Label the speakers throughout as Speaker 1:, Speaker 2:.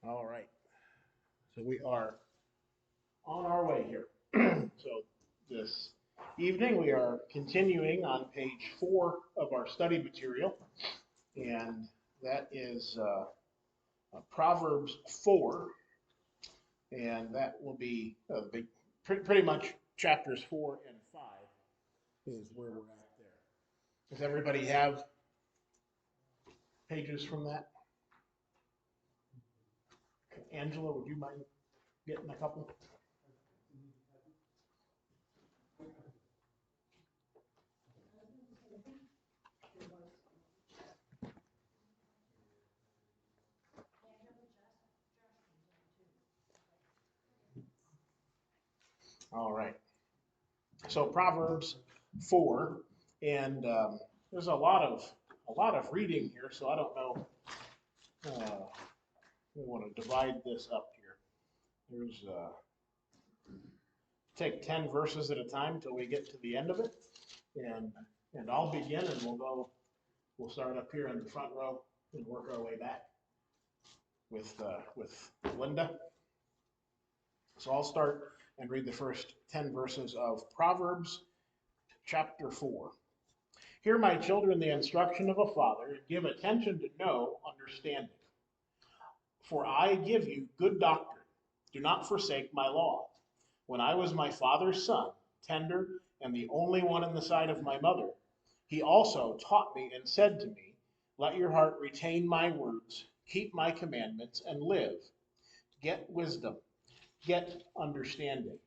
Speaker 1: All right. So we are on our way here. So this evening we are continuing on page 4 of our study material, and that is Proverbs 4, and that will be pretty much chapters 4 and 5 is where we're at there. Does everybody have pages from that? Angela, would you mind getting a couple? All right. So Proverbs 4, and there's a lot of reading here. So I don't know. We want to divide this up here. There's take 10 verses at a time until we get to the end of it, and I'll begin, and we'll start up here in the front row and work our way back with Linda. So I'll start and read the first 10 verses of Proverbs chapter 4. Hear, my children, the instruction of a father, and give attention to know understanding. For I give you good doctrine. Do not forsake my law. When I was my father's son, tender and the only one in the sight of my mother, he also taught me and said to me, let your heart retain my words, keep my commandments, and live. Get wisdom, get understanding.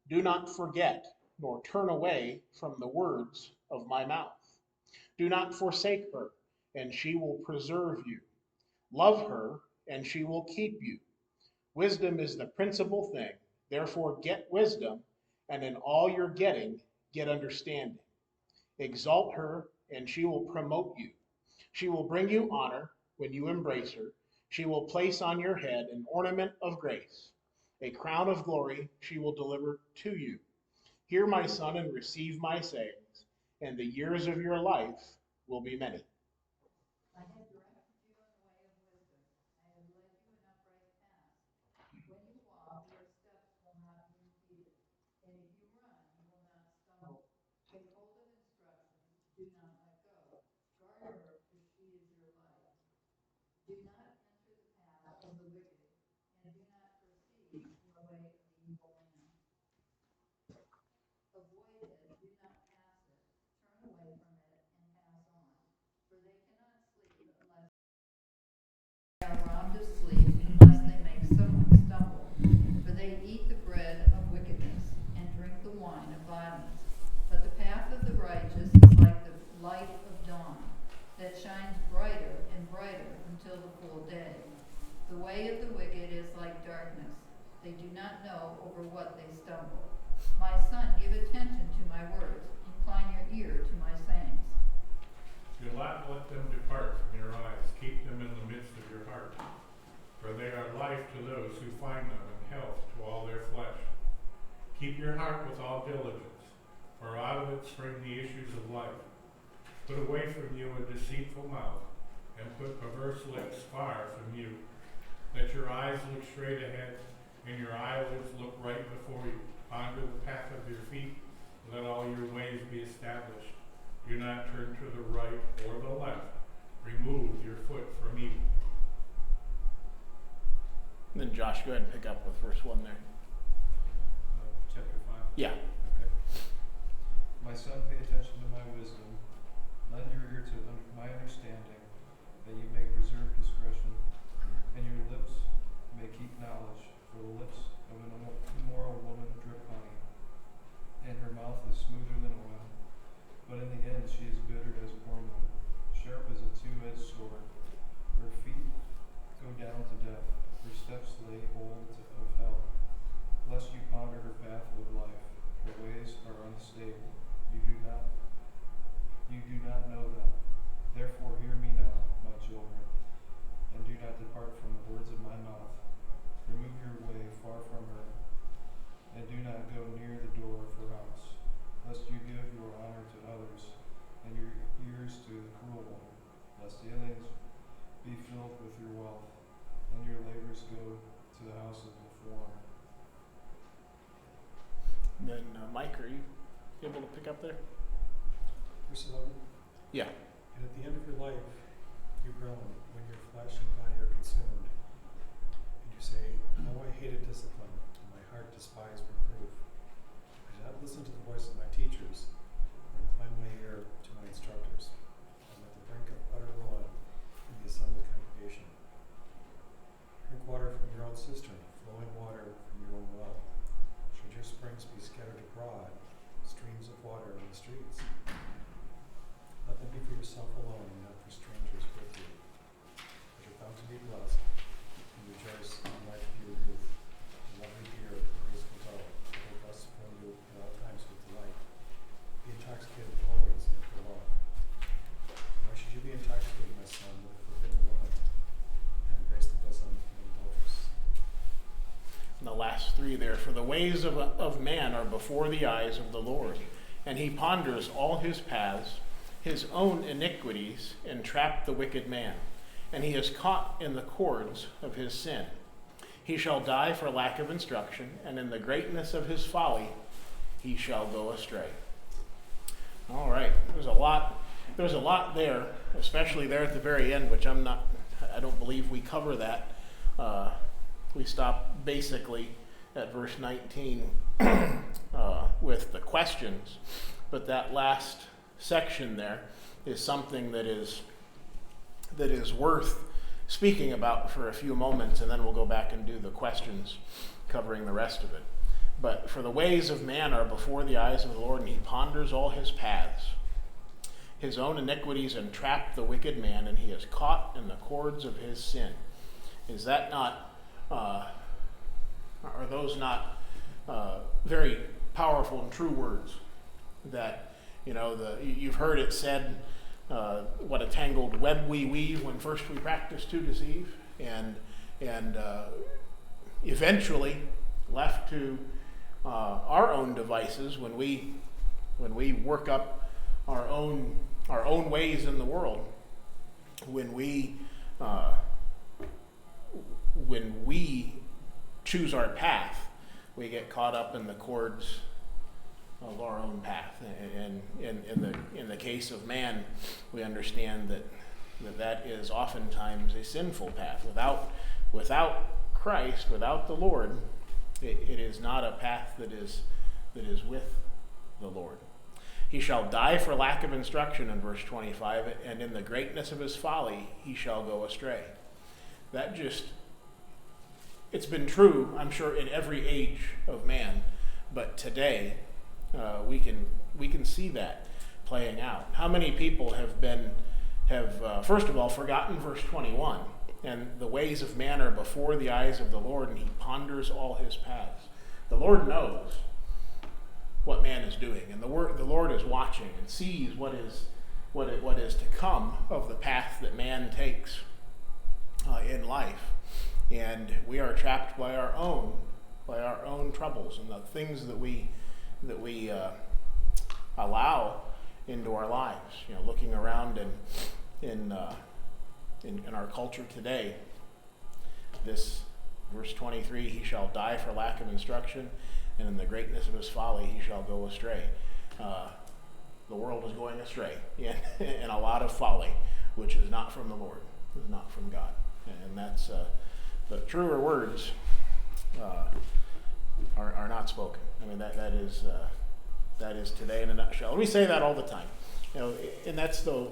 Speaker 1: Do not forget, nor turn away from the words of my mouth. Do not forsake her, and she will preserve you. Love her, and she will keep you. Wisdom is the principal thing. Therefore, get wisdom, and in all you're getting, get understanding. Exalt her, and she will promote you. She will bring you honor when you embrace her. She will place on your head an ornament of grace. A crown of glory she will deliver to you. Hear, my son, and receive my sayings, and the years of your life will be many. I have directed you in the way of wisdom. I have led you in upright paths. When you walk, your steps will not be impeded. And if you run, you will not stumble. Take hold of instructions. Do not let go. Guard her, for she is your life. Do not enter the path of the wicked, and do not proceed in the way of the evil man. Avoid it, do not pass it. Turn away from it and pass on. For they cannot sleep unless they are robbed of sleep, unless they make someone stumble. For they eat the bread of wickedness and drink the wine of violence. But the path of the righteous is like the light of dawn, that shines brighter and brighter until the full day. The way of the wicked is like darkness. They do not know over what they stumble. My son, give attention to my words. Incline your ear to my sayings.
Speaker 2: Do not let them depart from your eyes. Keep them in the midst of your heart. For they are life to those who find them, and health to all their flesh. Keep your heart with all diligence, for out of it spring the issues of life. Put away from you a deceitful mouth, and put perverse lips far from you. Let your eyes look straight ahead, and your eyelids look right before you. Ponder the path of your feet. Let all your ways be established. Do not turn to the right or the left. Remove your foot from evil.
Speaker 1: And then Josh, go ahead and pick up with verse 1 there.
Speaker 3: Chapter 5?
Speaker 1: Yeah.
Speaker 3: Okay. My son, pay attention to my wisdom. Lend your ear to my understanding, that you may preserve discretion, and your lips may keep knowledge. For the lips of an immoral woman drip honey, and her mouth is smoother than oil. But in the end she is bitter as wormwood, sharp as a two-edged sword. Her feet go down to death, her steps lay hold of hell. Lest you ponder her path of life, her ways are unstable. You do not know them. Therefore hear me now, my children, and do not depart from the words of my mouth. Remove your way far from her, and do not go near the door of her house, lest you give your honor to others, and your ears to the cruel one, lest aliens be filled with your wealth, and your your labors go to the house of the foreigner.
Speaker 1: Then, Mike, are you able to pick up there?
Speaker 4: Verse 11.
Speaker 1: Yeah.
Speaker 4: And at the end of your life, you groan when your flesh and body are consumed. And you say, how I hated discipline, and my heart despised reproof. I did not listen to the voice of my teachers, or incline my ear to my instructors. I'm at the brink of utter ruin in the assembled congregation. Drink water from your own cistern, flowing water from your own well. Should your springs be scattered abroad, streams of water in the streets? Let them be for yourself alone, and not for strangers with you. But you're found to be blessed, and rejoice in life of your youth. And lovely dear, praise will go. It will thus fill you at all times with delight. Be intoxicated always in her love. Why should you be intoxicated, my son, with a forbidden woman, and embrace the bosom of an adulteress?
Speaker 1: And the last three there. For the ways of man are before the eyes of the Lord, and he ponders all his paths. His own iniquities entrap the wicked man, and he is caught in the cords of his sin. He shall die for lack of instruction, and in the greatness of his folly he shall go astray. All right, there's a lot there, especially there at the very end, which I don't believe we cover that. We stop basically at verse 19 with the questions, but that last section there is something that is worth speaking about for a few moments, and then we'll go back and do the questions covering the rest of it. But for the ways of man are before the eyes of the Lord, and he ponders all his paths. His own iniquities entrap the wicked man, and he is caught in the cords of his sin. Is that not, are those not very powerful and true words? That, you've heard it said, what a tangled web we weave when first we practice to deceive, and eventually left to our own devices when we work up our own ways in the world, when we choose our path, we get caught up in the cords of our own path. And in the case of man, we understand that is oftentimes a sinful path. Without Christ, without the Lord, it is not a path that is with the Lord. He shall die for lack of instruction in verse 25, and in the greatness of his folly he shall go astray. It's been true, I'm sure, in every age of man, but today we can see that playing out. How many people have first of all forgotten verse 21, and the ways of man are before the eyes of the Lord, and he ponders all his paths. The Lord knows what man is doing, and the Lord is watching and sees what is to come of the path that man takes in life. And we are trapped by our own troubles and the things that we allow into our lives. Looking around in our culture today, this verse 23, he shall die for lack of instruction, and in the greatness of his folly he shall go astray. The world is going astray in a lot of folly, which is not from the Lord, is not from God. And that's the truer words are not spoken. I mean, that is today in a nutshell. We say that all the time, and that's the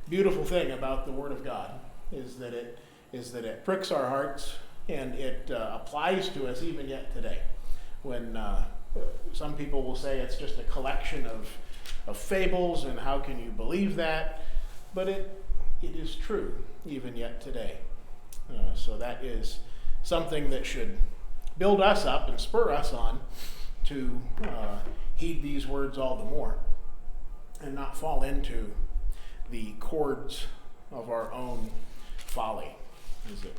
Speaker 1: beautiful thing about the Word of God, is that it pricks our hearts, and it applies to us even yet today. When some people will say it's just a collection of fables, and how can you believe that? But it is true even yet today. So that is something that should build us up and spur us on to heed these words all the more, and not fall into the cords of our own folly. Is it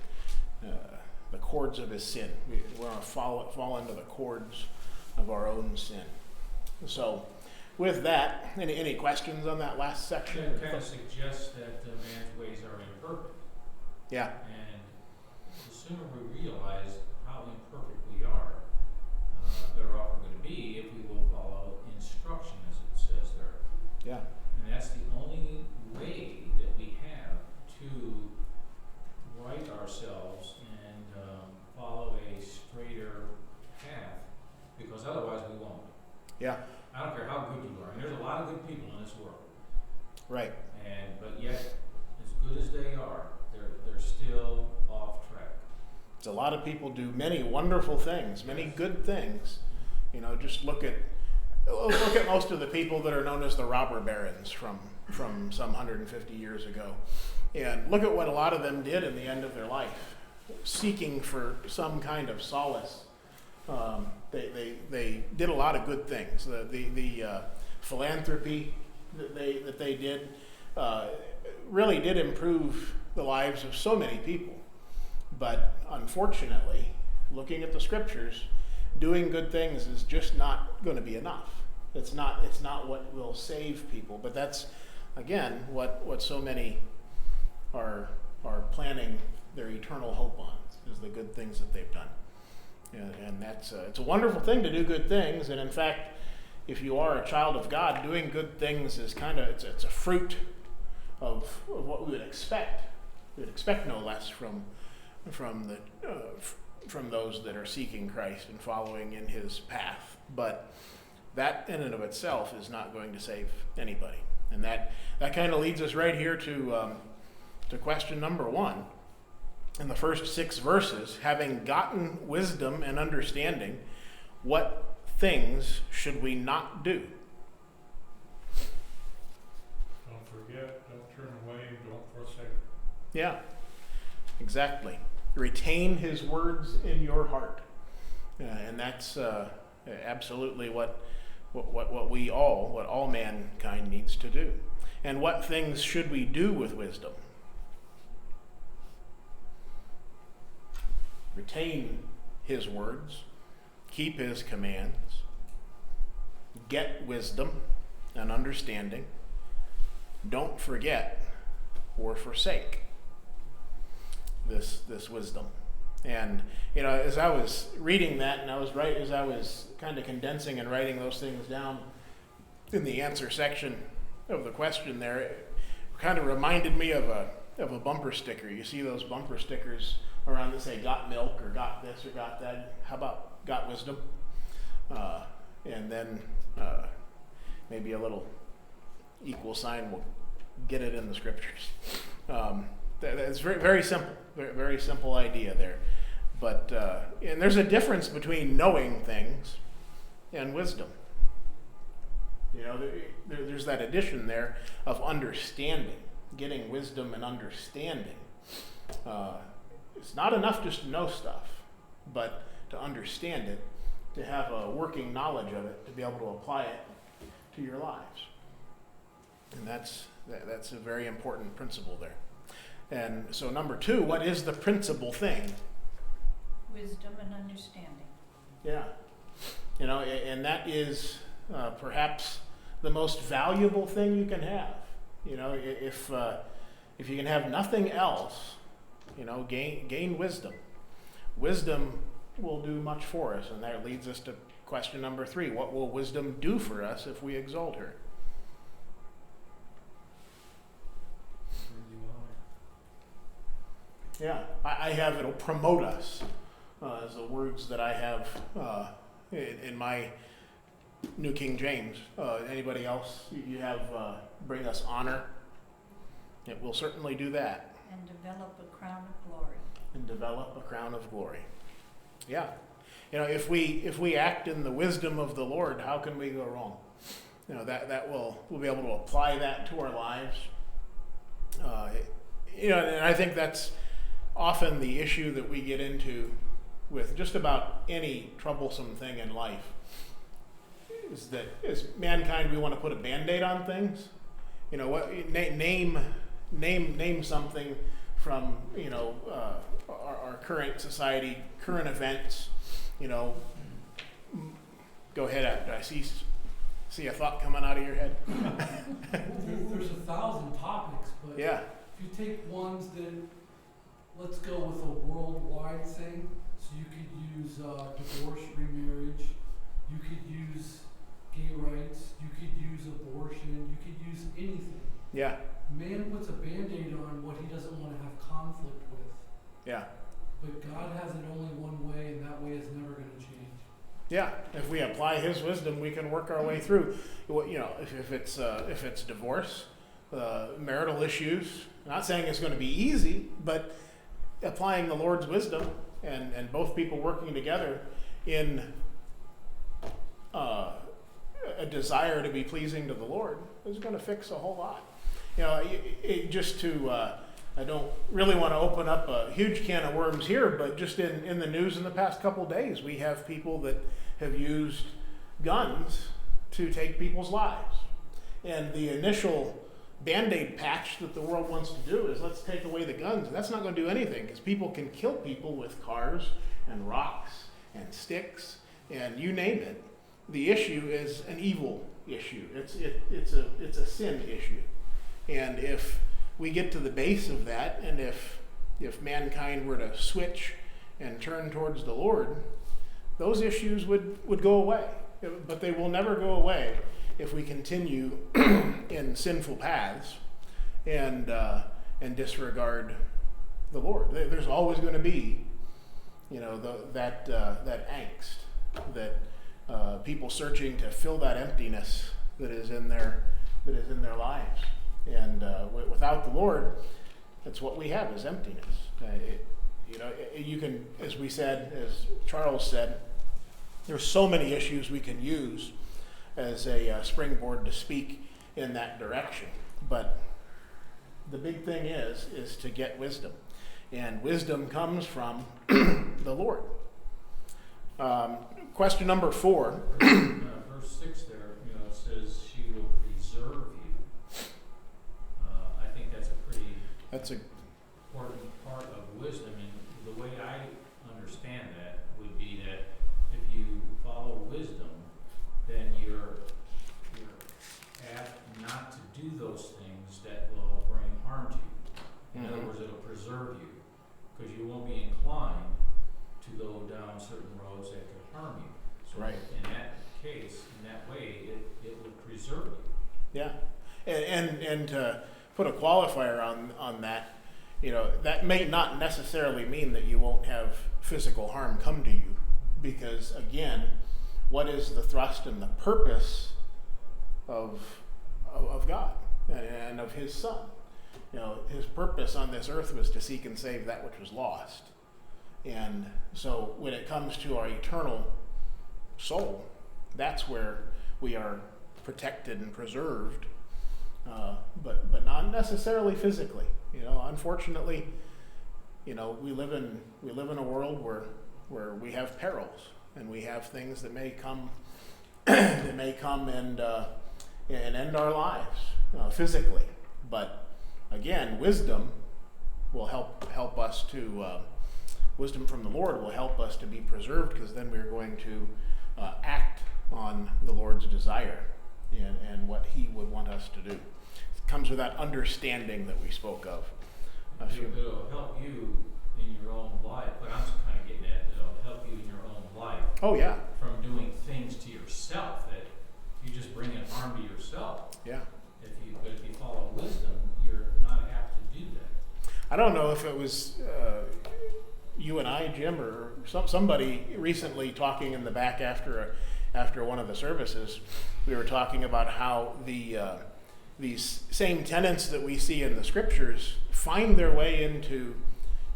Speaker 1: the cords of his sin? We're going to fall into the cords of our own sin. So, with that, any questions on that last section?
Speaker 5: It kind of suggests that man's ways are imperfect.
Speaker 1: Yeah.
Speaker 5: And the sooner we realize how imperfect we are, better off we're going to be if we will follow instruction, as it says there.
Speaker 1: Yeah.
Speaker 5: And that's the only way that we have to right ourselves and follow a straighter path, because otherwise we won't.
Speaker 1: Yeah.
Speaker 5: I don't care how good you are, and there's a lot of good people in this world,
Speaker 1: Right.
Speaker 5: but yet, as good as they are, they're still off track.
Speaker 1: A lot of people do many wonderful things, many good things. You know, just look at most of the people that are known as the robber barons from some 150 years ago, and look at what a lot of them did in the end of their life, seeking for some kind of solace. They did a lot of good things. The philanthropy that they did really did improve the lives of so many people. But unfortunately, looking at the scriptures, doing good things is just not going to be enough. It's not what will save people. But that's, again, what so many are planning their eternal hope on, is the good things that they've done. And that's it's a wonderful thing to do good things. And in fact, if you are a child of God, doing good things is it's a fruit of what we would expect. We would expect no less from those that are seeking Christ and following in His path. But that in and of itself is not going to save anybody. And that kind of leads us right here to question number 1. In the first 6 verses, having gotten wisdom and understanding, what things should we not do?
Speaker 2: Don't forget, don't turn away, and don't forsake.
Speaker 1: Yeah, exactly. Retain His words in your heart, and that's absolutely what all mankind needs to do. And what things should we do with wisdom? Retain His words, keep His commands, get wisdom and understanding. Don't forget or forsake this wisdom. And you know, as I was reading that, and as I was kind of condensing and writing those things down in the answer section of the question there, it kind of reminded me of a bumper sticker. You see those bumper stickers around that say "got milk" or "got this" or "got that." How about "got wisdom"? And then maybe a little equal sign will get it in the scriptures. It's very, very simple, very, very simple idea there. But and there's a difference between knowing things and wisdom. You know, there's that addition there of understanding, getting wisdom and understanding. It's not enough just to know stuff, but to understand it, to have a working knowledge of it, to be able to apply it to your lives. And that's a very important principle there. And so number 2, what is the principal thing?
Speaker 6: Wisdom and understanding.
Speaker 1: Yeah. You know, and that is perhaps the most valuable thing you can have. You know, if you can have nothing else, you know, gain wisdom. Wisdom will do much for us, and that leads us to question number 3. What will wisdom do for us if we exalt her? Yeah, I have it'll promote us as the words that I have in my New King James. Anybody else you have bring us honor? It will certainly do that.
Speaker 6: And develop a crown of glory.
Speaker 1: And develop a crown of glory. Yeah. You know, if we act in the wisdom of the Lord, how can we go wrong? You know, we'll be able to apply that to our lives. You know, and I think that's often the issue that we get into with just about any troublesome thing in life, is that as mankind we want to put a Band-Aid on things. You know, what name something from, you know, our current society, current events. You know, go ahead. I see a thought coming out of your head.
Speaker 7: There's 1,000 topics, but
Speaker 1: Yeah.
Speaker 7: if you take ones that, let's go with a worldwide right thing. So you could use divorce, remarriage. You could use gay rights. You could use abortion. You could use anything.
Speaker 1: Yeah,
Speaker 7: Man puts a Band-Aid on what he doesn't want to have conflict with.
Speaker 1: yeah,
Speaker 7: But God has it only one way, and that way is never going to change.
Speaker 1: yeah. If we apply His wisdom, we can work our way through. You know, if it's divorce, marital issues. I'm not saying it's going to be easy, but applying the Lord's wisdom and both people working together in a desire to be pleasing to the Lord is going to fix a whole lot. You know, I don't really want to open up a huge can of worms here, but just in the news in the past couple days, we have people that have used guns to take people's lives. And the initial Band-Aid patch that the world wants to do is let's take away the guns. And that's not going to do anything because people can kill people with cars and rocks and sticks and you name it. The issue is an evil issue. It's a sin issue. And if we get to the base of that, and if mankind were to switch and turn towards the Lord, those issues would go away. But they will never go away if we continue in sinful paths and disregard the Lord. There's always going to be, you know, that angst, that people searching to fill that emptiness that is in their lives. And without the Lord, that's what we have is emptiness. You can, as we said, as Charles said, there's so many issues we can use as a springboard to speak in that direction. But the big thing is to get wisdom. And wisdom comes from the Lord. Question number 4.
Speaker 5: Verse 6 there, you know, it says she will preserve you. I think that's a pretty important part of wisdom. And the way I understand that would be that if you follow wisdom, then you're apt not to do those things that will bring harm to you. In other words, it'll preserve you because you won't be inclined to go down certain roads that could harm you. So
Speaker 1: Right.
Speaker 5: in that case, in that way, it would preserve you.
Speaker 1: Yeah, and to put a qualifier on that, you know, that may not necessarily mean that you won't have physical harm come to you, because again, what is the thrust and the purpose of God and of His Son? You know, His purpose on this earth was to seek and save that which was lost, and so when it comes to our eternal soul, that's where we are protected and preserved, but not necessarily physically. You know, unfortunately, you know, we live in a world where we have perils and we have things that may come and end our lives physically. But again, wisdom will help us to wisdom from the Lord will help us to be preserved, because then we're going to act on the Lord's desire and what He would want us to do. It comes with that understanding that we spoke of.
Speaker 5: It'll help you in your own life. But I'm kind of getting at, it'll help you in your own life.
Speaker 1: Oh yeah.
Speaker 5: From doing things to yourself that you just bring in harm to yourself.
Speaker 1: Yeah.
Speaker 5: But if you follow wisdom, you're not apt to do that.
Speaker 1: I don't know if it was you and I, Jim, or somebody recently talking in the back after one of the services. We were talking about how these same tenets that we see in the scriptures find their way into,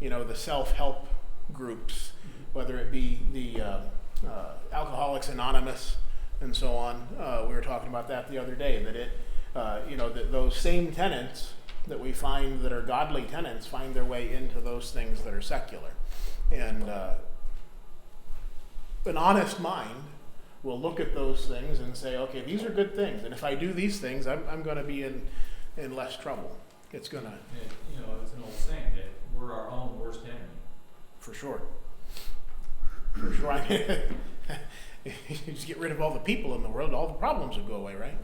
Speaker 1: you know, the self-help groups, whether it be the Alcoholics Anonymous and so on. We were talking about that the other day, that those same tenets that we find that are godly tenets find their way into those things that are secular. And an honest mind will look at those things and say, okay, these are good things, and if I do these things, I'm going to be in less trouble. It's going to...
Speaker 5: It's an old saying that we're our own worst enemy. For sure.
Speaker 1: For sure. I mean, you just get rid of all the people in the world, all the problems would go away, right?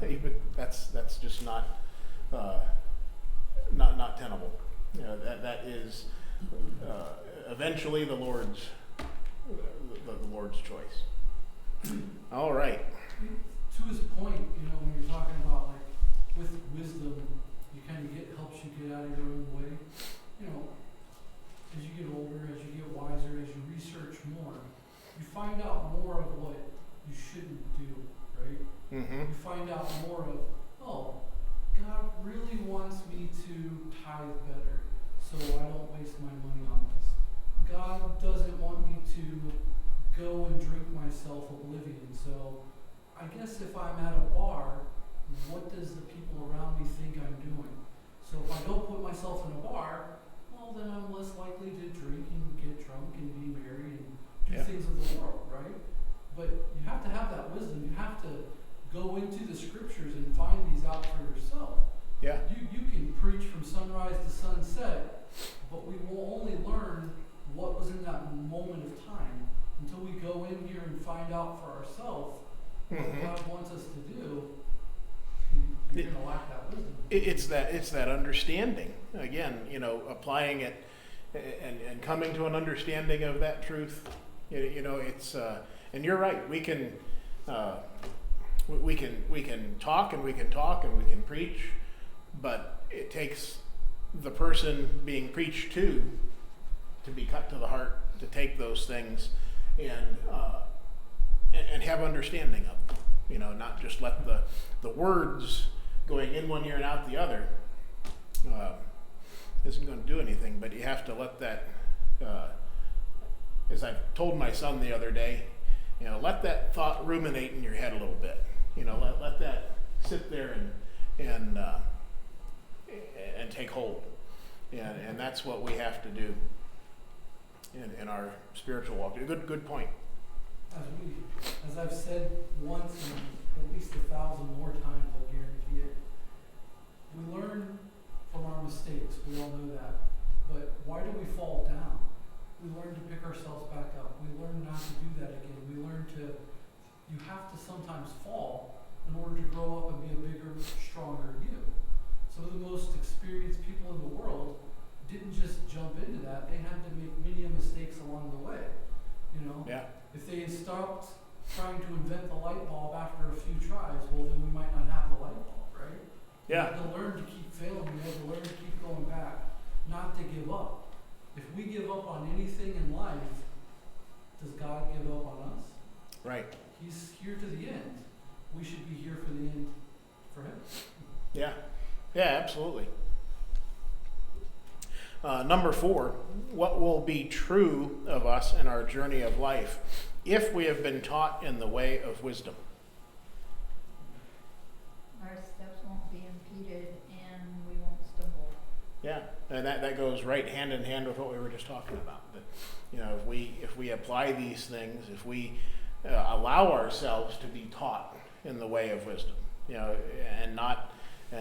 Speaker 1: But that's just not tenable. You know, that is eventually the Lord's choice. All right.
Speaker 7: To his point, when you're talking about like with wisdom, you kind of helps you get out of your own way. As you get older, as you get wiser, as you research more, you find out more of what you shouldn't do, right?
Speaker 1: Mm-hmm.
Speaker 7: You find out more of, oh, God really wants me to tithe better, so I don't waste my money on this. God doesn't want me to go and drink myself oblivion, so I guess if I'm at a bar, what does the people around me think I'm doing? So if I don't put myself in a bar, well, then I'm less likely to drink and get drunk and be merry and do things of the world, right? But you have to have that wisdom. You have to go into the scriptures and find these out for yourself.
Speaker 1: Yeah.
Speaker 7: You can preach from sunrise to sunset, but we will only learn what was in that moment of time until we go in here and find out for ourselves what God wants us to do. You're going to lack that wisdom.
Speaker 1: It's that understanding. Again, applying it and coming to an understanding of that truth. It's and you're right. We can talk and we can talk and we can preach, but it takes the person being preached to be cut to the heart, to take those things and have understanding of them. Not just let the words going in one ear and out the other isn't going to do anything, but you have to let that, as I've told my son the other day, let that thought ruminate in your head a little bit. Let that sit there and take hold. And that's what we have to do in our spiritual walk. Good point.
Speaker 7: As I've said once and at least 1,000 more times, I guarantee it, we learn from our mistakes. We all know that. But why do we fall down? We learn to pick ourselves back up. We learn not to do that again. We learn you have to sometimes fall in order to grow up and be a bigger, stronger you. Some of the most experienced people in the world didn't just jump into that. They had to make many mistakes along the way.
Speaker 1: Yeah.
Speaker 7: If they had stopped trying to invent the light bulb after a few tries, well, then we might not have the light bulb, right?
Speaker 1: Yeah.
Speaker 7: We had to learn to keep failing. We had to learn to keep going back, not to give up. If we give up on anything in life, does God give up on us?
Speaker 1: Right.
Speaker 7: He's here to the end. We should be here for the end for him.
Speaker 1: Yeah. Yeah, absolutely. Number 4, what will be true of us in our journey of life if we have been taught in the way of wisdom?
Speaker 6: Our steps won't be impeded and we won't stumble.
Speaker 1: Yeah, and that goes right hand in hand with what we were just talking about. That, if we apply these things, if we allow ourselves to be taught in the way of wisdom, and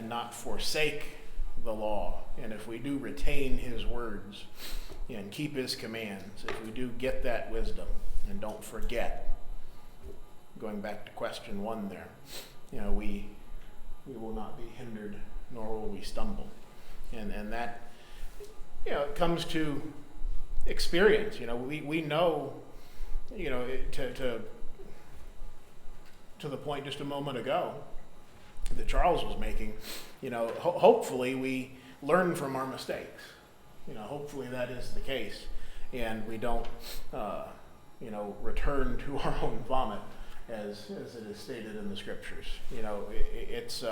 Speaker 1: not forsake the law, and if we do retain his words and keep his commands, if we do get that wisdom and don't forget, going back to question 1 there, we will not be hindered nor will we stumble. And that, it comes to experience. We know, to the point just a moment ago that Charles was making, hopefully we learn from our mistakes. Hopefully that is the case, and we don't, return to our own vomit, as it is stated in the scriptures. It's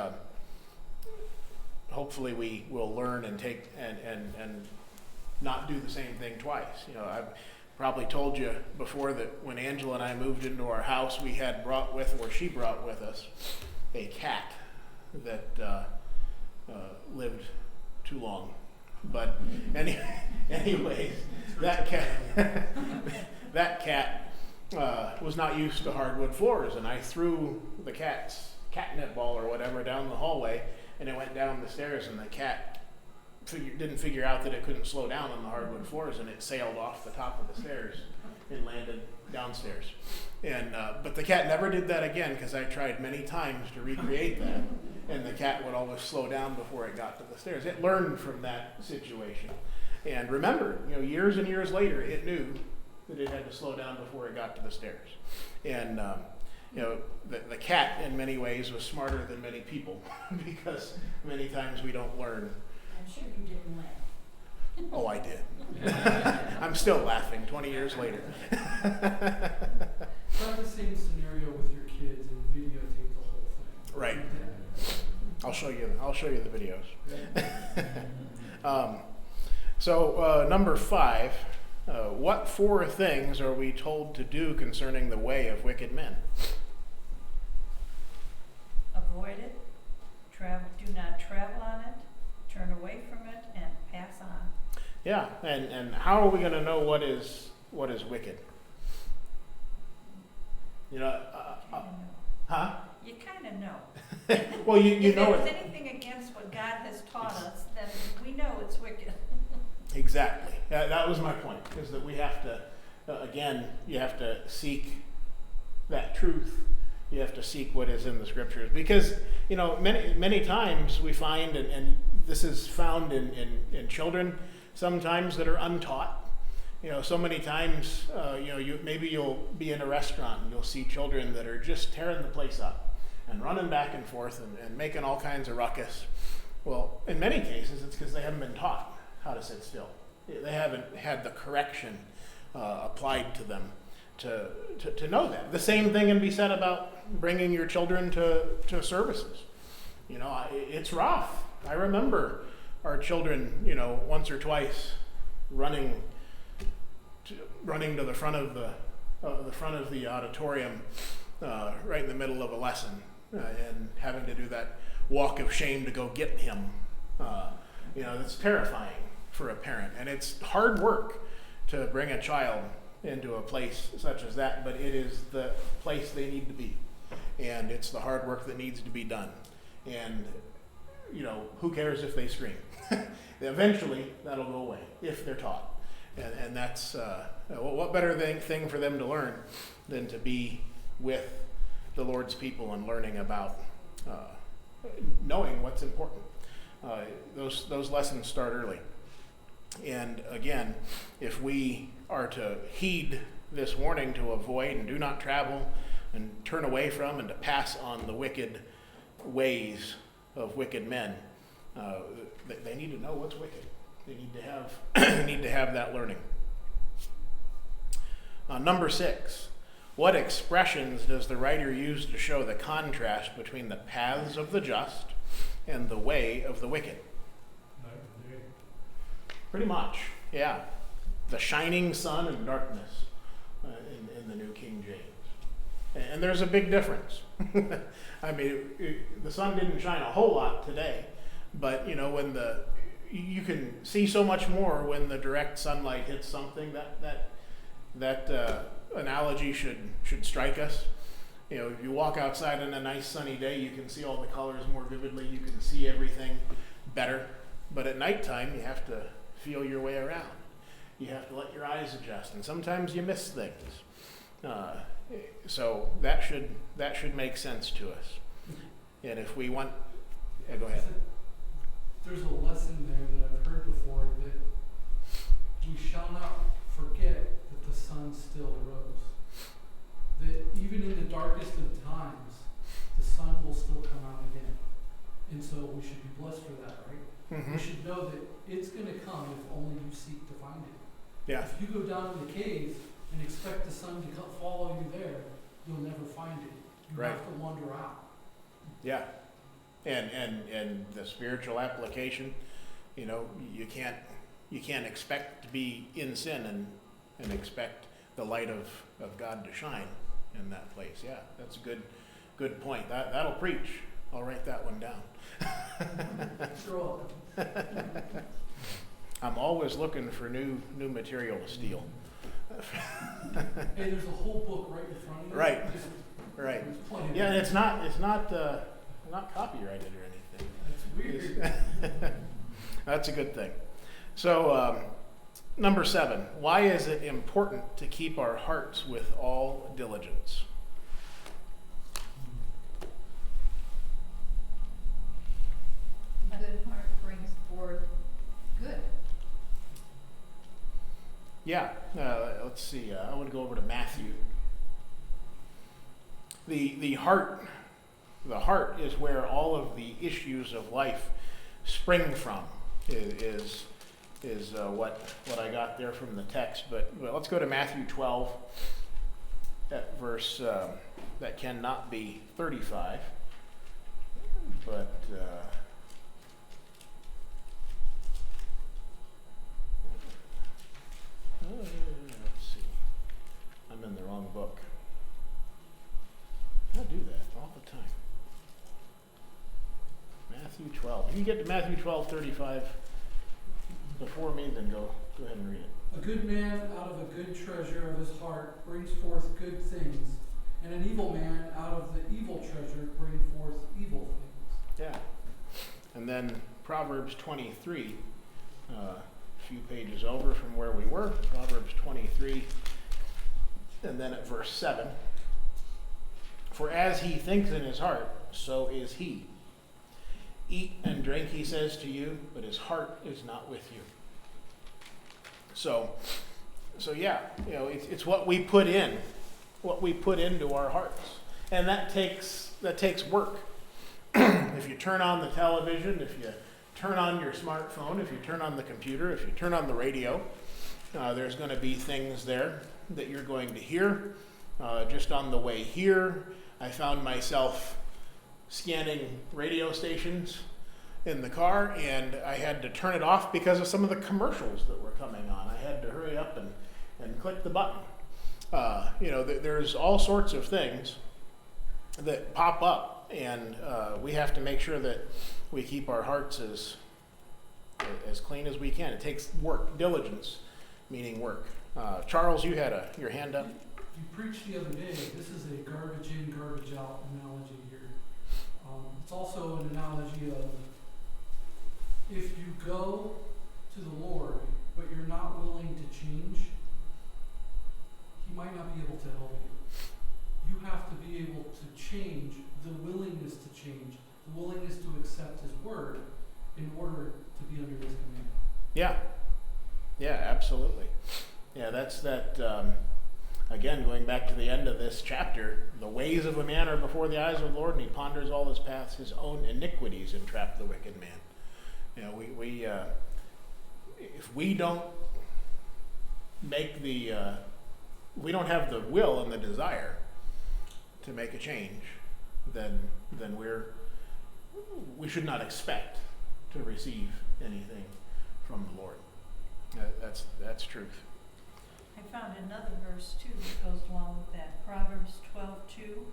Speaker 1: hopefully we will learn and take and not do the same thing twice. I've probably told you before that when Angela and I moved into our house, she brought with us a cat that lived too long. But anyways, that cat was not used to hardwood floors, and I threw the cat's catnip ball or whatever down the hallway, and it went down the stairs, and the cat didn't figure out that it couldn't slow down on the hardwood floors, and it sailed off the top of the stairs and landed downstairs. And but the cat never did that again, because I tried many times to recreate that, and the cat would always slow down before it got to the stairs. It learned from that situation. And remember, years and years later, it knew that it had to slow down before it got to the stairs. And the cat in many ways was smarter than many people because many times we don't learn.
Speaker 6: I'm sure you didn't laugh.
Speaker 1: Oh, I did. I'm still laughing 20 years later.
Speaker 7: Try the same scenario with your kids and videotape the whole thing.
Speaker 1: Right. I'll show you the videos. So number 5, what 4 things are we told to do concerning the way of wicked men?
Speaker 8: Avoid it, do not travel on it, turn away from it, and pass on.
Speaker 1: Yeah, and how are we going to know what is wicked? Huh?
Speaker 8: You kind of know.
Speaker 1: Well, you
Speaker 8: if
Speaker 1: know
Speaker 8: there's
Speaker 1: it.
Speaker 8: anything against what God has taught us, then we know it's wicked.
Speaker 1: Exactly. That was my point, is that we have to, again, you have to seek that truth. You have to seek what is in the scriptures. Because, many times we find, and this is found in children, sometimes that are untaught. So many times, you'll be in a restaurant and you'll see children that are just tearing the place up and running back and forth and making all kinds of ruckus. Well, in many cases, it's because they haven't been taught how to sit still. They haven't had the correction applied to them to know that. The same thing can be said about bringing your children to services. It's rough. I remember our children, once or twice running to the front of the auditorium right in the middle of a lesson and having to do that walk of shame to go get him. It's terrifying for a parent, and it's hard work to bring a child into a place such as that, but it is the place they need to be, and it's the hard work that needs to be done. And who cares if they scream? Eventually that'll go away if they're taught, and that's what better thing for them to learn than to be with the Lord's people and learning about knowing what's important. Those lessons start early. And again, if we are to heed this warning to avoid and do not travel and turn away from and to pass on the wicked ways of wicked men, they need to know what's wicked. They need to have need to have that learning. Number 6, what expressions does the writer use to show the contrast between the paths of the just and the way of the wicked? Pretty much, yeah. The shining sun and darkness in the New King James. And there's a big difference. I mean, the sun didn't shine a whole lot today, but when you can see so much more when the direct sunlight hits something. That analogy should strike us. If you walk outside on a nice sunny day, you can see all the colors more vividly. You can see everything better. But at nighttime, you have to feel your way around. You have to let your eyes adjust, and sometimes you miss things. So that should make sense to us. And if we want, go ahead.
Speaker 7: There's a lesson there that I've heard before, that we shall not forget that the sun still rose. That even in the darkest of times, the sun will still come out again. And so we should be blessed for that, right?
Speaker 1: Mm-hmm.
Speaker 7: We should know that it's going to come if only you seek to find it.
Speaker 1: Yeah.
Speaker 7: If you go down in the cave and expect the sun to follow you there, you'll never find it. You
Speaker 1: Right.
Speaker 7: have to wander out.
Speaker 1: Yeah. And the spiritual application, you can't expect to be in sin and expect the light of God to shine in that place. Yeah, that's a good point. That'll preach. I'll write that one down.
Speaker 7: Sure.
Speaker 1: I'm always looking for new material to steal.
Speaker 7: Hey, there's a whole book right in front of you.
Speaker 1: Right. Right.
Speaker 7: There's plenty of
Speaker 1: Yeah, and
Speaker 7: it.
Speaker 1: it's not copyrighted or anything.
Speaker 7: That's weird.
Speaker 1: That's a good thing. So, number 7, why is it important to keep our hearts with all diligence?
Speaker 6: A good heart brings forth good.
Speaker 1: Yeah, let's see. I want to go over to Matthew. The heart is where all of the issues of life spring from. Is what I got there from the text. But let's go to Matthew 12, at verse that cannot be 35, but. Let's see. I'm in the wrong book. I do that all the time. Matthew 12. If you get to Matthew 12:35 before me, then go ahead and read it.
Speaker 7: A good man out of a good treasure of his heart brings forth good things, and an evil man out of the evil treasure brings forth evil things.
Speaker 1: Yeah. And then Proverbs 23, a few pages over from where we were. Proverbs 23, and then at verse 7. For as he thinks in his heart, so is he. Eat and drink, he says to you, but his heart is not with you. So yeah, it's what we put into our hearts, and that takes work. If you turn on the television, if you turn on your smartphone, if you turn on the computer, if you turn on the radio, there's going to be things there that you're going to hear. Just on the way here, I found myself scanning radio stations in the car, and I had to turn it off because of some of the commercials that were coming on. I had to hurry up and click the button. There's all sorts of things that pop up, and we have to make sure that we keep our hearts as clean as we can. It takes work, diligence, meaning work. Charles, you had your hand up.
Speaker 7: You preached the other day, this is a garbage in, garbage out analogy here. It's also an analogy of if you go to the Lord, but you're not willing to change, He might not be able to help you. You have to be able to change, the willingness to change, the willingness to accept His word in order to be under His command.
Speaker 1: Yeah, absolutely. Yeah, that's that. Again, going back to the end of this chapter, the ways of a man are before the eyes of the Lord, and he ponders all his paths. His own iniquities entrap the wicked man. We if we don't make we don't have the will and the desire to make a change, then we should not expect to receive anything from the Lord. That's truth.
Speaker 8: I found another verse too that goes along with that. Proverbs 12:2.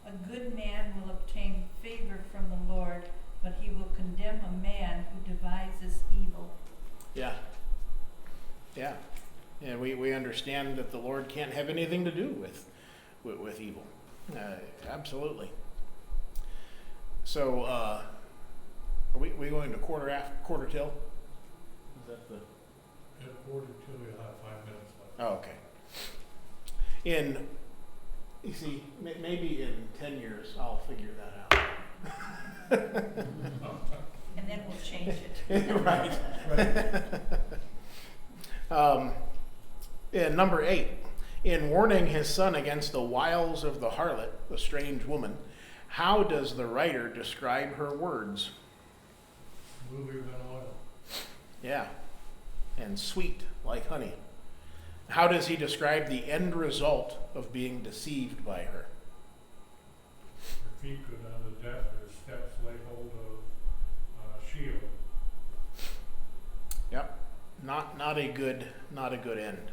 Speaker 8: A good man will obtain favor from the Lord, but he will condemn a man who devises evil.
Speaker 1: Yeah. And we understand that the Lord can't have anything to do with evil. Absolutely. So, are we going to quarter till? Is that the?
Speaker 2: At quarter till, we'll have 5 minutes left.
Speaker 1: Oh, okay. You see, maybe in 10 years I'll figure that out.
Speaker 8: And then we'll change it.
Speaker 1: Right. And number 8, in warning his son against the wiles of the harlot, the strange woman, how does the writer describe her words?
Speaker 2: Smoother than oil.
Speaker 1: Yeah. And sweet like honey. How does he describe the end result of being deceived by her?
Speaker 2: Her feet go down to death, her steps lay hold of Sheol.
Speaker 1: Yep. Not a good end.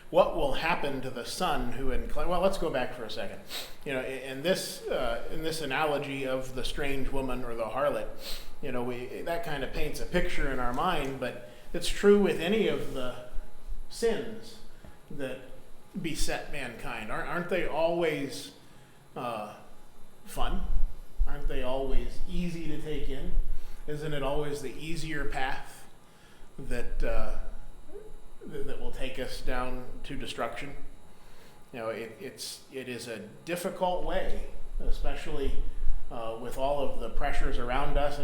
Speaker 1: What will happen to the son who well, let's go back for a second. In this analogy of the strange woman or the harlot, that kind of paints a picture in our mind, but it's true with any of the sins that beset mankind. Aren't they always fun? Aren't they always easy to take in? Isn't it always the easier path that will take us down to destruction? It is a difficult way, especially with all of the pressures around us.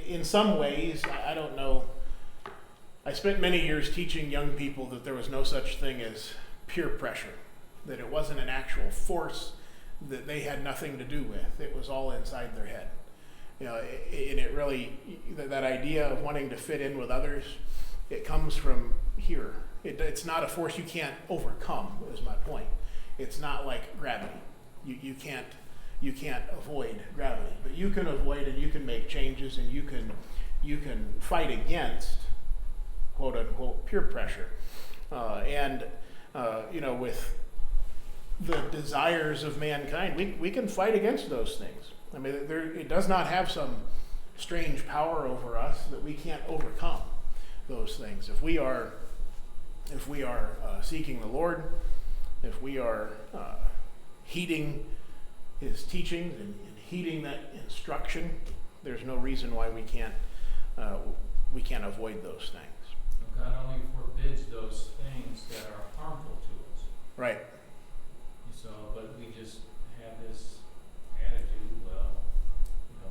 Speaker 1: In some ways, I don't know I spent many years teaching young people that there was no such thing as peer pressure, that it wasn't an actual force that they had nothing to do with. It was all inside their head. And it really, that idea of wanting to fit in with others, it comes from here. It's not a force you can't overcome, is my point. It's not like gravity. You can't avoid gravity, but you can avoid and you can make changes, and you can fight against quote unquote peer pressure. With the desires of mankind, we can fight against those things. I mean, it does not have some strange power over us that we can't overcome those things. If we are seeking the Lord, if we are heeding His teachings and heeding that instruction, there's no reason why we can't avoid those things.
Speaker 5: God only forbids those things that are harmful to us.
Speaker 1: Right.
Speaker 5: So, but we just have this attitude, well,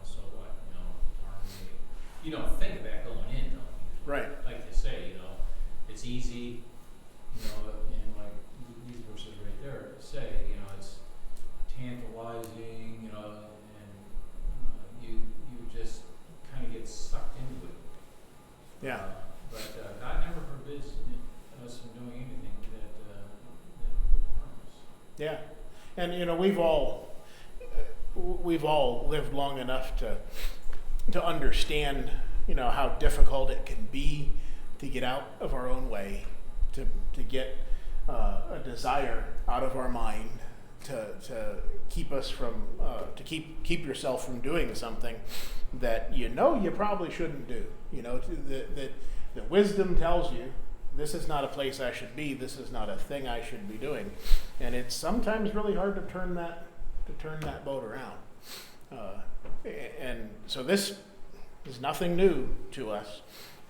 Speaker 5: so what, harmony. You don't think of that going in, though.
Speaker 1: Right.
Speaker 5: Like they say, it's easy, and like these verses right there say, it's tantalizing, and you just kind of get sucked into it.
Speaker 1: Yeah.
Speaker 5: But God never forbids us from doing anything that would harm us.
Speaker 1: Yeah. And we've all lived long enough to understand, how difficult it can be to get out of our own way, to get a desire out of our mind, to keep us from to keep yourself from doing something that you probably shouldn't do. That wisdom tells you this is not a place I should be. This is not a thing I should be doing, and it's sometimes really hard to turn that boat around. And so this is nothing new to us,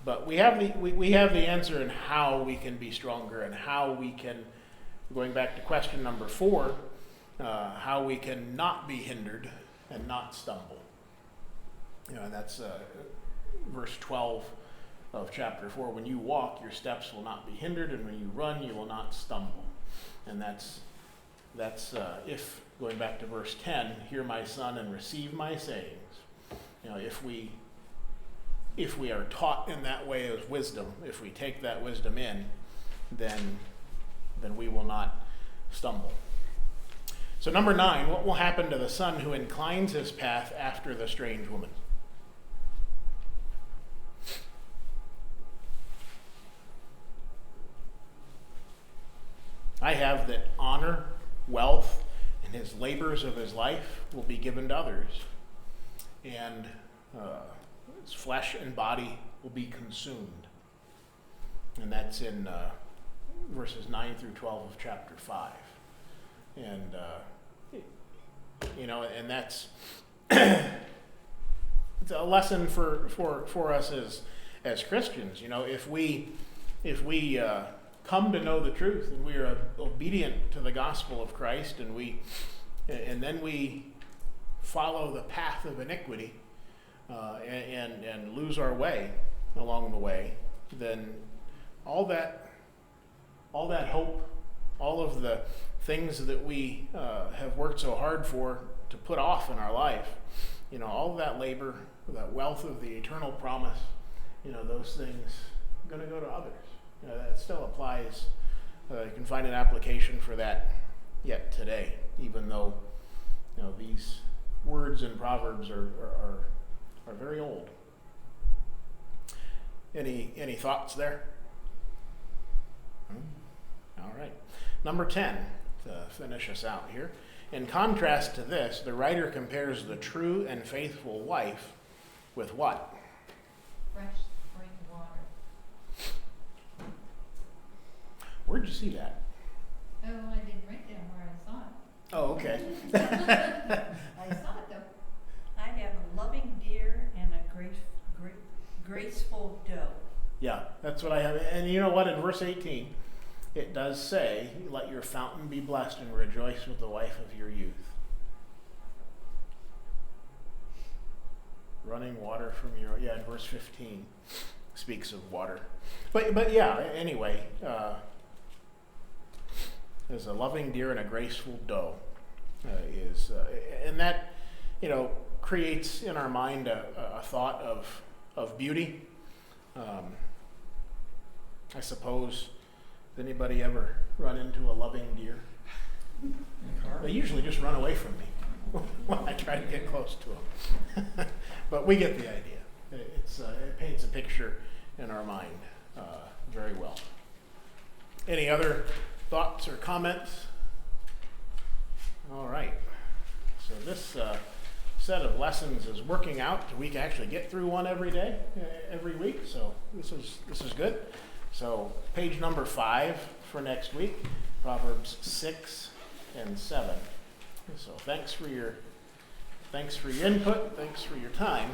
Speaker 1: but we have the answer in how we can be stronger and how we can, going back to question number 4, how we can not be hindered and not stumble. And that's verse 12 of chapter 4. When you walk, your steps will not be hindered, and when you run, you will not stumble. And that's if, going back to verse 10, hear my son and receive my sayings. If we are taught in that way as wisdom, if we take that wisdom in, then we will not stumble. So number 9, what will happen to the son who inclines his path after the strange woman? I have that honor, wealth, and his labors of his life will be given to others, and his flesh and body will be consumed. And that's in verses 9 through 12 of chapter 5. And and that's it's a lesson for us as Christians. If we come to know the truth and we are obedient to the gospel of Christ, and then we follow the path of iniquity and lose our way along the way, then all that hope, all of the things that we have worked so hard for to put off in our life, all of that labor, that wealth of the eternal promise, those things are going to go to others. That still applies. You can find an application for that yet today, even though these words in Proverbs are very old. Any thoughts there? All right. Number 10, to finish us out here. In contrast to this, the writer compares the true and faithful wife with what?
Speaker 6: Fresh spring water.
Speaker 1: Where'd you see that?
Speaker 6: Oh, I didn't write down where I saw it.
Speaker 1: Oh, okay.
Speaker 6: I saw it though.
Speaker 8: I have a loving deer and a graceful doe.
Speaker 1: Yeah, that's what I have. And you know what? In verse 18, it does say, let your fountain be blessed and rejoice with the wife of your youth. Running water from your, in verse 15. speaks of water. But yeah, anyway, there's a loving deer and a graceful doe and that, creates in our mind a thought of beauty. I suppose, does anybody ever run into a loving deer? They usually just run away from me when I try to get close to them. But we get the idea. It paints a picture in our mind very well. Any other thoughts or comments? All right. So this set of lessons is working out. We can actually get through one every day, every week. So this is good. So page number 5 for next week, Proverbs 6 and 7. So thanks for your input. Thanks for your time.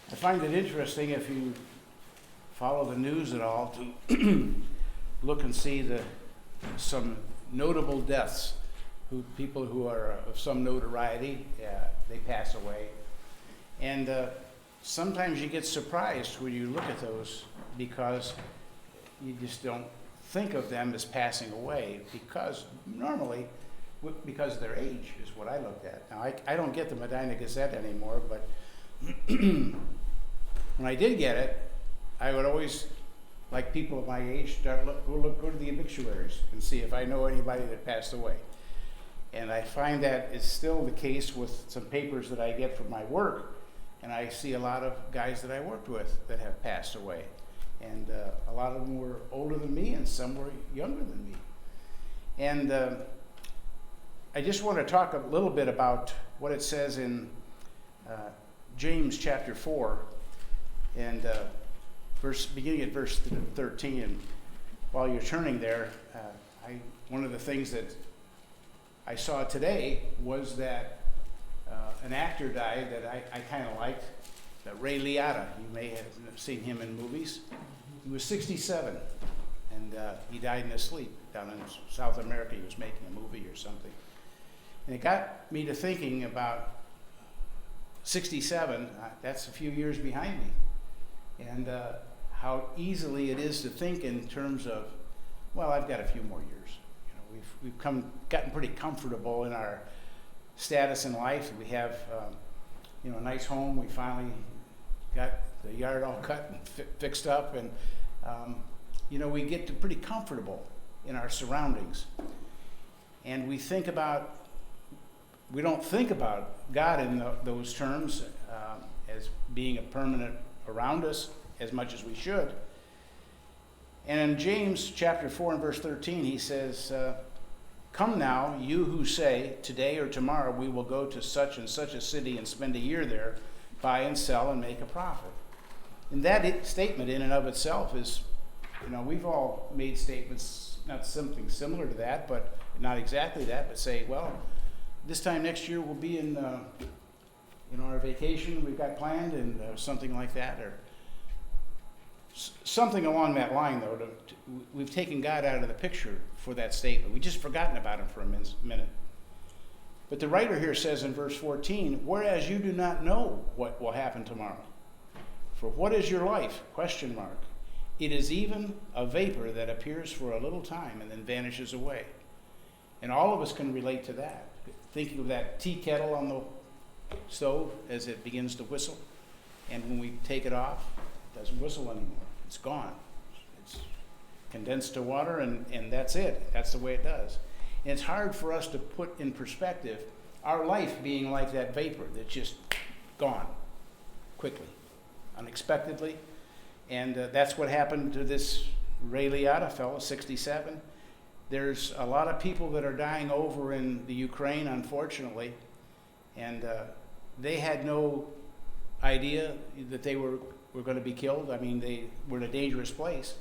Speaker 9: I find it interesting, if you follow the news at all, to look and see some notable deaths, people who are of some notoriety, they pass away. And sometimes you get surprised when you look at those, because you just don't think of them as passing away, because normally, because of their age is what I looked at. Now, I don't get the Medina Gazette anymore, but when I did get it, I would always, like people of my age, go to the obituaries and see if I know anybody that passed away. And I find that is still the case with some papers that I get from my work, and I see a lot of guys that I worked with that have passed away. And a lot of them were older than me, and some were younger than me. And I just want to talk a little bit about what it says in James chapter 4, and beginning at verse 13. And while you're turning there, one of the things that I saw today was that an actor died that I kind of liked, Ray Liotta. You may have seen him in movies. He was 67, and he died in his sleep down in South America. He was making a movie or something. And it got me to thinking about 67, that's a few years behind me. And how easily it is to think in terms of, well, I've got a few more years. You know, we've gotten pretty comfortable in our status in life. We have, a nice home. We finally got the yard all cut and fixed up, and we get pretty comfortable in our surroundings. And we don't think about God in those terms as being a permanent around us as much as we should. And in James chapter 4 and verse 13, he says, "Come now, you who say, today or tomorrow we will go to such and such a city and spend a year there, buy and sell and make a profit." And that statement in and of itself is, we've all made statements, not something similar to that, but not exactly that, but say, well, this time next year we'll be in our vacation we've got planned, and something like that, or something along that line, though. We've taken God out of the picture for that statement. We've just forgotten about him for a minute. But the writer here says in verse 14, "Whereas you do not know what will happen tomorrow. For what is your life? ? It is even a vapor that appears for a little time and then vanishes away." And all of us can relate to that. Thinking of that tea kettle on the stove as it begins to whistle, and when we take it off, it doesn't whistle anymore. It's gone. It's condensed to water, and that's it. That's the way it does. And it's hard for us to put in perspective our life being like that vapor that's just gone quickly, unexpectedly. And that's what happened to this Ray Liotta fellow, 67. There's a lot of people that are dying over in the Ukraine, unfortunately, and they had no idea that they were going to be killed. I mean, they were in a dangerous place.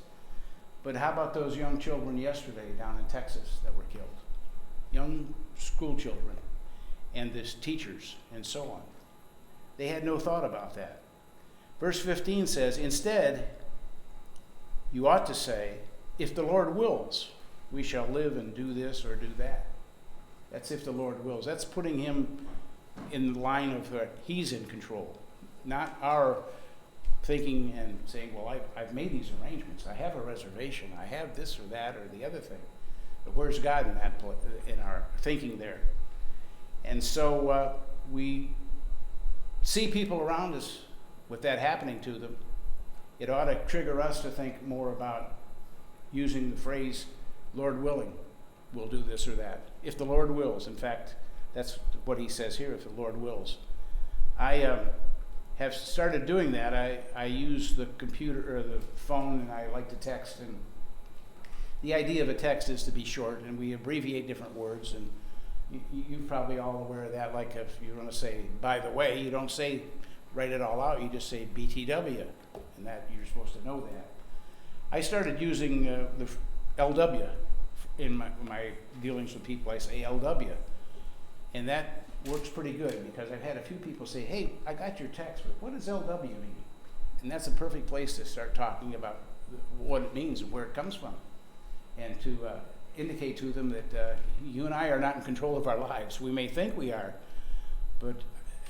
Speaker 9: But how about those young children yesterday down in Texas that were killed? Young school children, and the teachers, and so on. They had no thought about that. Verse 15 says, "Instead, you ought to say, if the Lord wills, we shall live and do this or do that." That's if the Lord wills. That's putting him in the line of he's in control, not our thinking and saying, well, I've made these arrangements. I have a reservation. I have this or that or the other thing. But where's God in our thinking there? And so we see people around us with that happening to them. It ought to trigger us to think more about using the phrase, Lord willing, we'll do this or that. If the Lord wills. In fact, that's what he says here, if the Lord wills. I have started doing that. I use the computer or the phone, and I like to text. And the idea of a text is to be short, and we abbreviate different words. And you're probably all aware of that. Like if you want to say, by the way, you don't say, write it all out. You just say BTW, and that you're supposed to know that. I started using the LW in my dealings with people. I say LW, and that works pretty good because I've had a few people say, hey, I got your text, but what does LW mean? And that's a perfect place to start talking about what it means and where it comes from, and to indicate to them that you and I are not in control of our lives. We may think we are, but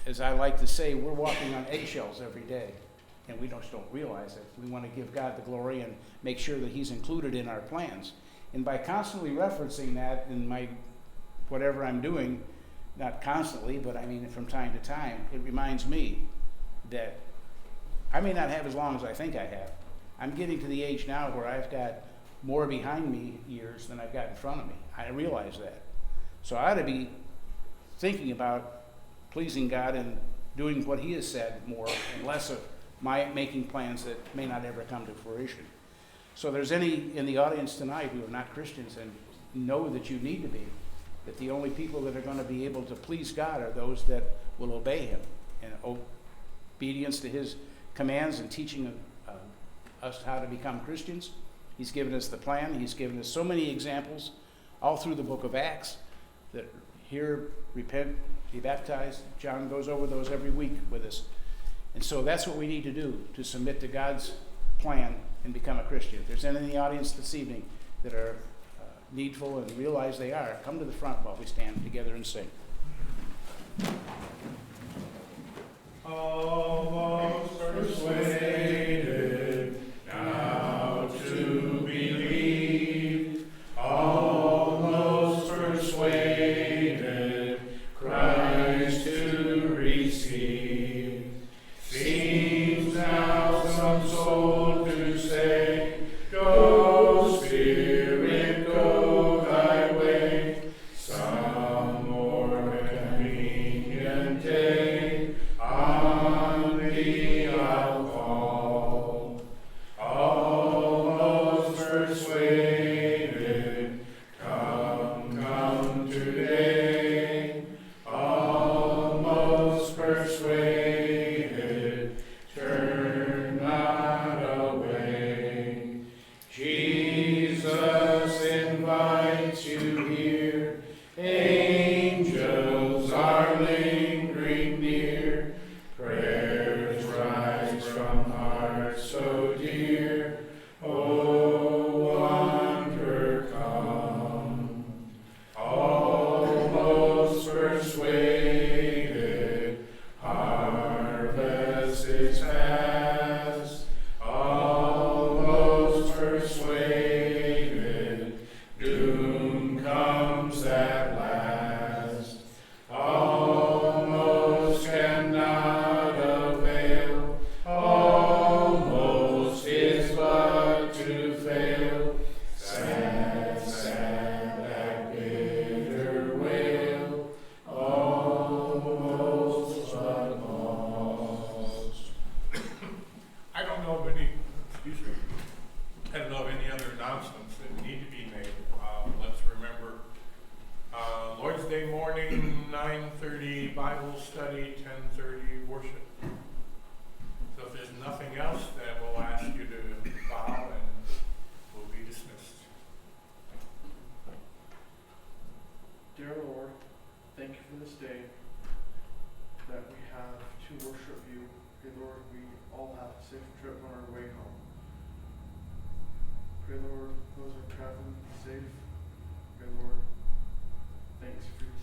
Speaker 9: as I like to say, we're walking on eggshells every day, and we just don't realize it. We want to give God the glory and make sure that He's included in our plans. And by constantly referencing that in my whatever I'm doing, not constantly, but I mean from time to time, it reminds me that I may not have as long as I think I have. I'm getting to the age now where I've got more behind me years than I've got in front of me. I realize that. So I ought to be thinking about pleasing God and doing what He has said more and less of my making plans that may not ever come to fruition. So if there's any in the audience tonight who are not Christians and know that you need to be, that the only people that are going to be able to please God are those that will obey Him and obedience to His commands and teaching us how to become Christians. He's given us the plan. He's given us so many examples all through the book of Acts that hear, repent, be baptized. John goes over those every week with us. And so that's what we need to do, to submit to God's plan and become a Christian. If there's any in the audience this evening that are needful and realize they are, come to the front while we stand together and sing.
Speaker 2: Almost persuaded now to believe, almost persuaded Christ to receive. Seems now some soul to say, go Spirit, go thy way. Some more convenient day on thee I'll call. Almost persuaded, come today. Almost persuaded, turn not away. Jesus invites you here. Angels are lingering near. Prayers rise from hearts so dear. Oh, wonder come. Almost persuaded, harvest is past. Almost persuaded, doom comes at last. Almost cannot avail, almost is but to fail. Sad, sad, that bitter wail, almost but lost. I don't know of any, excuse me, I don't know of any other announcements that need to be made. Let's remember, Lord's Day morning, 9:30 Bible study, 10:30 worship. So if there's nothing else, then we'll ask you to bow and we'll be dismissed.
Speaker 10: Dear Lord, thank you for this day that we have to worship you. Dear Lord, we all have a safe trip on our way home. Pray, Lord, those who are traveling, be safe. Pray, Lord, thanks for your